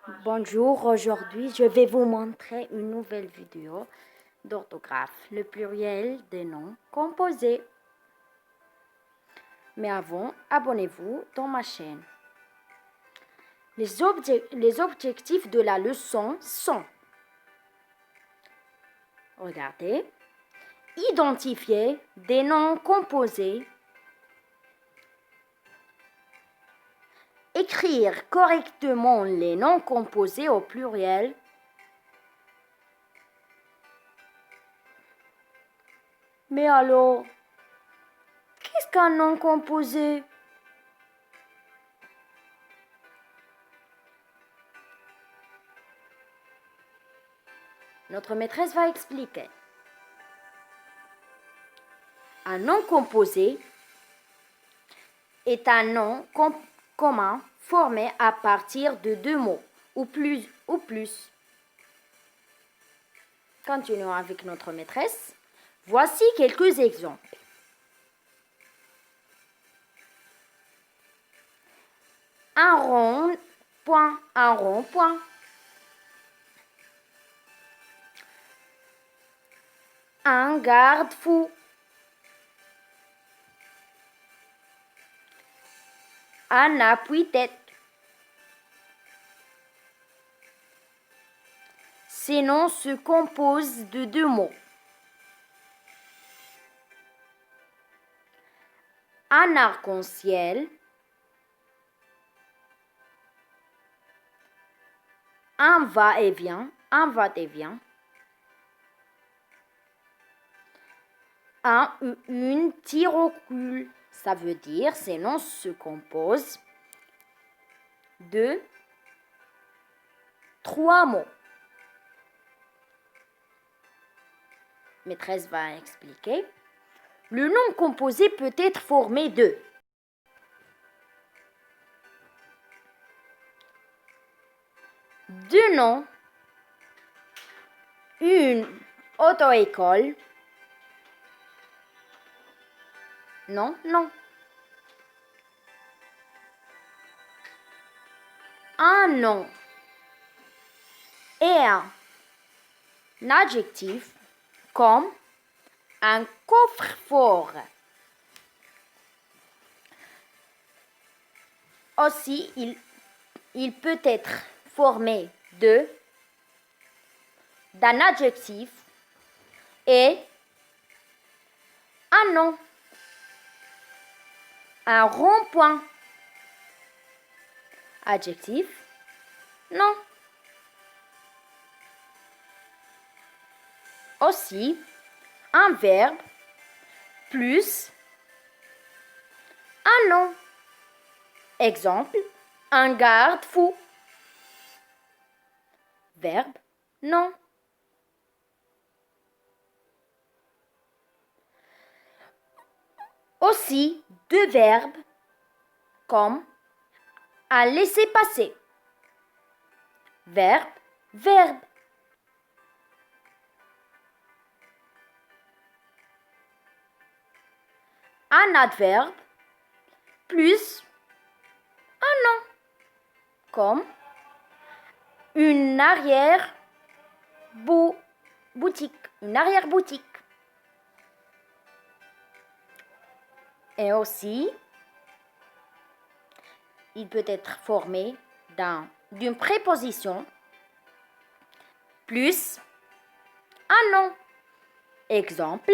Bonjour, aujourd'hui je vais vous montrer une nouvelle vidéo d'orthographe, le pluriel des noms composés. Mais avant, abonnez-vous dans ma chaîne. Les objectifs de la leçon sont: regardez, identifier des noms composés, écrire correctement les noms composés au pluriel, mais alors, qu'est-ce qu'un nom composé? Notre maîtresse va expliquer. Un nom composé est un nom commun formé à partir de deux mots ou plus. Continuons avec notre maîtresse. Voici quelques exemples. Un rond-point, un rond-point. Un garde-fou. Un appuie-tête. Ces noms se composent de deux mots. Un arc-en-ciel. Un va-et-vient, un va-et-vient. Un ou une tyrocule. Ça veut dire ces noms se composent de trois mots. Maîtresse va expliquer. Le nom composé peut être formé de deux noms, une auto-école. Non. Un nom et un adjectif comme un coffre-fort. Aussi, il peut être formé d'un adjectif et un nom. Un rond-point. Adjectif, non. Aussi, un verbe plus un nom. Exemple, un garde-fou. Verbe, non. Aussi, deux verbes comme un laisser-passer. Verbe. Un adverbe plus un nom, comme une arrière-boutique, une arrière-boutique. Et aussi, il peut être formé d'une préposition plus un nom. Exemple,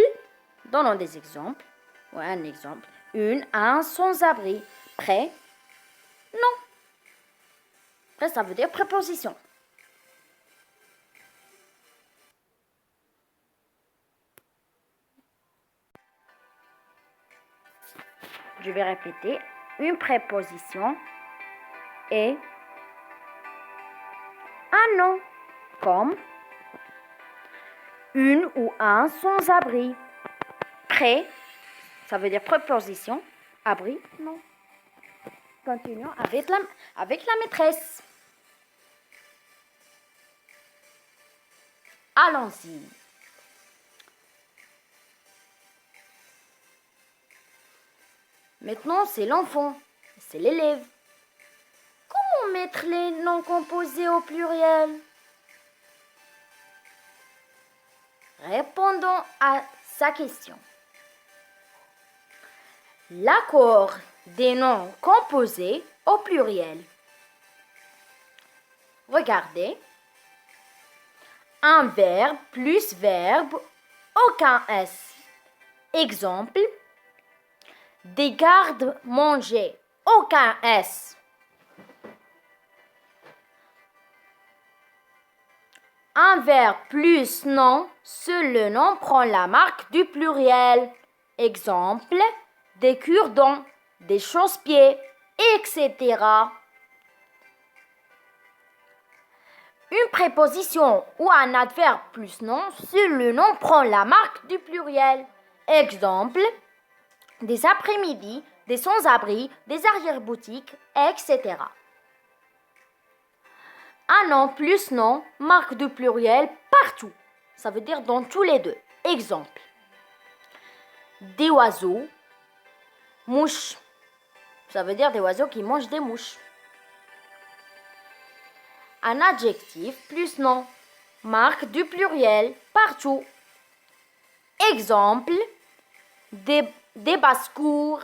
donnons des exemples. Ouais, un exemple. Un sans-abri. Prêt? Non. Prêt, ça veut dire préposition. Je vais répéter. Une préposition et un nom, comme une ou un sans-abri. Prêt, ça veut dire préposition. Abri, non. Continuons avec la maîtresse. Allons-y. Maintenant, c'est l'enfant, c'est l'élève. Comment mettre les noms composés au pluriel? Répondons à sa question. L'accord des noms composés au pluriel. Regardez. Un verbe plus verbe, aucun S. Exemple. Des gardes-manger, aucun S. Un verbe plus nom, seul le nom prend la marque du pluriel. Exemple, des cure-dents, des chausse-pieds, etc. Une préposition ou un adverbe plus nom, seul le nom prend la marque du pluriel. Exemple, des après-midi, des sans-abri, des arrière-boutiques, etc. Un nom plus nom, marque du pluriel partout. Ça veut dire dans tous les deux. Exemple, des oiseaux, mouches. Ça veut dire des oiseaux qui mangent des mouches. Un adjectif plus nom, marque du pluriel partout. Exemple, des basses-cours.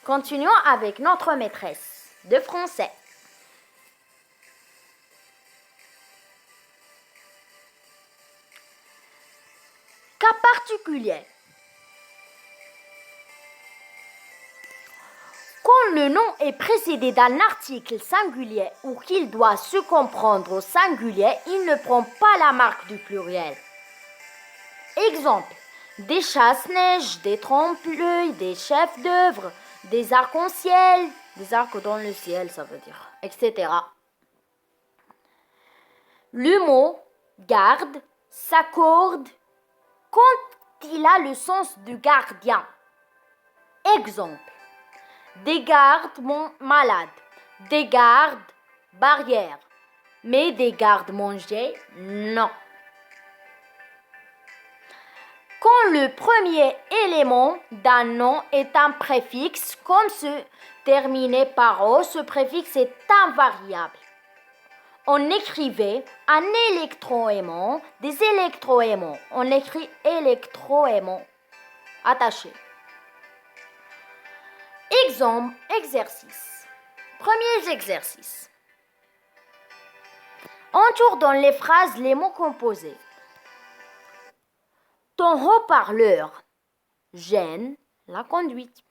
Continuons avec notre maîtresse de français. Cas particulier. Quand le nom est précédé d'un article singulier ou qu'il doit se comprendre au singulier, il ne prend pas la marque du pluriel. Exemple, des chasse-neige, des trompe-l'œil, des chefs d'œuvre, des arcs-en-ciel, des arcs dans le ciel, ça veut dire, etc. Le mot garde s'accorde quand il a le sens de gardien. Exemple, des gardes malades, des gardes barrières, mais des gardes manger, non. Quand le premier élément d'un nom est un préfixe, comme se terminé par O, ce préfixe est invariable. On écrivait un électroaimant, des électroaimants. On écrit électroaimant attaché. Exemple, exercice. Premier exercice. Entoure dans les phrases les mots composés. Ton haut-parleur gêne la conduite.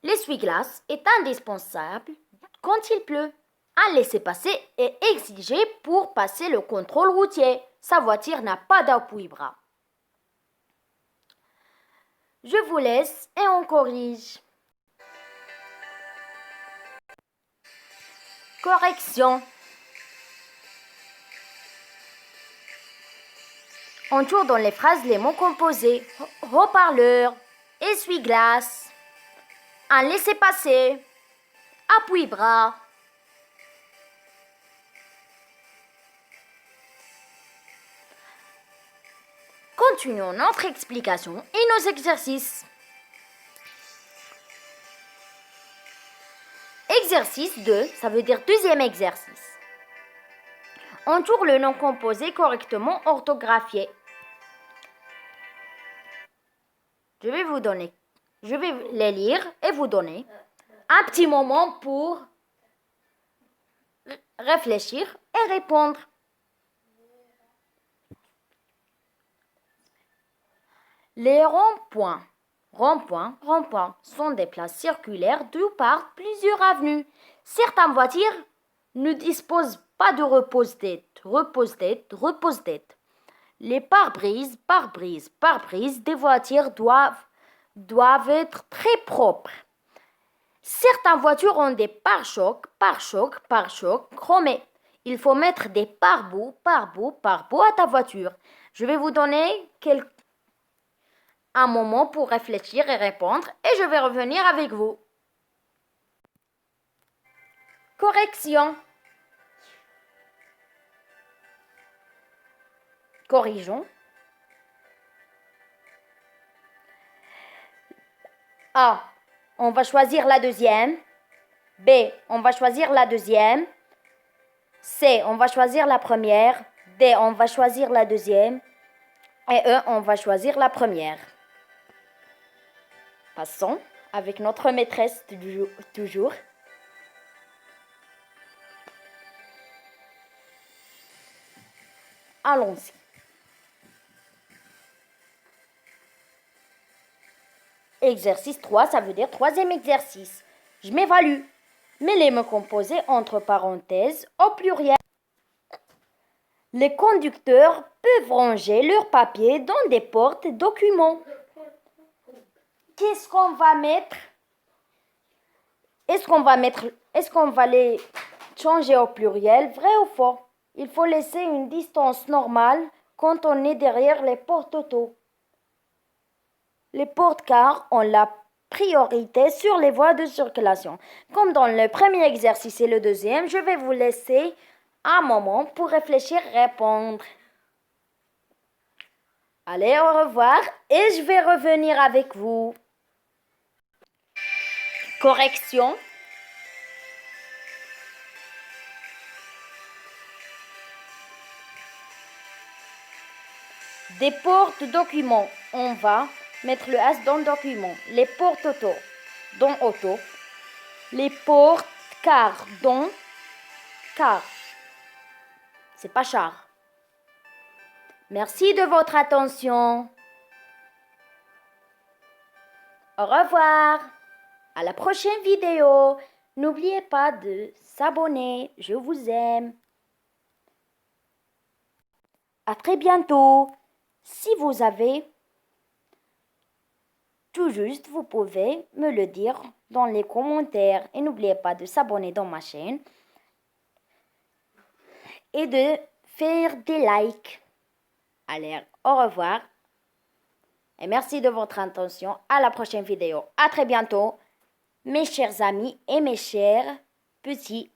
L'essuie-glace est indispensable quand il pleut. Un laissez-passer est exigé pour passer le contrôle routier. Sa voiture n'a pas d'appui-bras. Je vous laisse et on corrige. Correction. Entoure dans les phrases les mots composés. Haut-parleur, essuie-glace, un laissez-passer, appuie-bras. Continuons notre explication et nos exercices. Exercice 2, ça veut dire deuxième exercice. Entoure le nom composé correctement orthographié. Je vais les lire et vous donner un petit moment pour réfléchir et répondre. Les ronds-points sont des places circulaires d'où partent plusieurs avenues. Certaines voitures ne disposent pas de repose-tête. Les pare-brises des voitures doivent être très propres. Certaines voitures ont des pare-chocs chromés. Il faut mettre des pare-boue à ta voiture. Je vais vous donner un moment pour réfléchir et répondre et je vais revenir avec vous. Correction. Corrigeons. A, on va choisir la deuxième. B, on va choisir la deuxième. C, on va choisir la première. D, on va choisir la deuxième. Et E, on va choisir la première. Passons avec notre maîtresse toujours. Allons-y. Exercice 3, ça veut dire troisième exercice. Je m'évalue. Mets les mots composés entre parenthèses au pluriel. Les conducteurs peuvent ranger leurs papiers dans des portes-documents. Qu'est-ce qu'on va mettre? Est-ce qu'on va les changer au pluriel, vrai ou faux? Il faut laisser une distance normale quand on est derrière les portes auto. Les porte-cars ont la priorité sur les voies de circulation. Comme dans le premier exercice et le deuxième, je vais vous laisser un moment pour réfléchir et répondre. Allez, au revoir et je vais revenir avec vous. Correction. Des porte-documents. On va mettre le S dans le document. Les porte-auto dans auto. Les porte-cars dans car. C'est pas char. Merci de votre attention. Au revoir. À la prochaine vidéo. N'oubliez pas de s'abonner. Je vous aime. À très bientôt. Si vous avez tout juste, vous pouvez me le dire dans les commentaires. Et n'oubliez pas de s'abonner dans ma chaîne et de faire des likes. Allez, au revoir. Et merci de votre attention. À la prochaine vidéo. À très bientôt, mes chers amis et mes chers petits